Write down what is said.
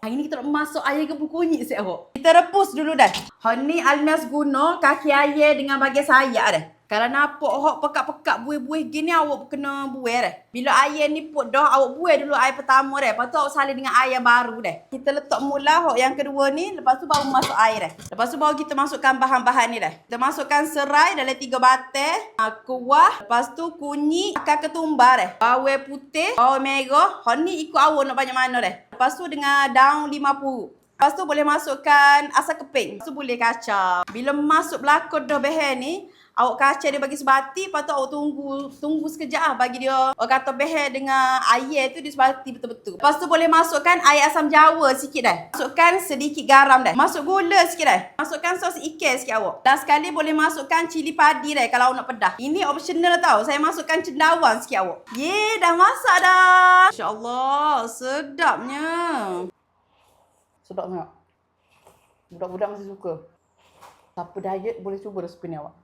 Hari ni kita nak masuk air ke kunyit siap awak. Kita rebus dulu dah. Hak ni Almias guna kaki air dengan bahagian sayap dah. Kalau nampak hok pekat-pekat buih-buih gini awak kena buih dah. Bila air ni put dah, awak buih dulu air pertama dah. Lepas tu awak salin dengan air yang baru dah. Kita letak mula hok yang kedua ni, lepas tu baru masuk air dah. Lepas tu baru kita masukkan bahan-bahan ni dah. Kita masukkan serai dalam 3 batang, kuah, lepas tu kunyit, akar ketumbar dah. Bawang putih, bawang merah. Hok ni ikut awak nak banyak mana dah. Lepas tu dengan daun 5 purut. Lepas tu boleh masukkan asam keping. Lepas tu boleh kacang. Bila masuk belakang dah behel ni, awak kacang dia bagi sebati. Lepas tu awak tunggu sekejap lah. Bagi dia, awak kata behel dengan air tu dia sebati betul-betul. Lepas tu boleh masukkan air asam jawa sikit dah. Masukkan sedikit garam dah. Masuk gula sikit dah. Masukkan sos ikan sikit awak. Dan sekali boleh masukkan cili padi dah kalau awak nak pedas. Ini optional tau. Saya masukkan cendawan sikit awak. Yeay, dah masak dah. InsyaAllah, sedapnya. Sedap tak? Budak-budak masih suka. Siapa diet boleh cuba resipi ni awak.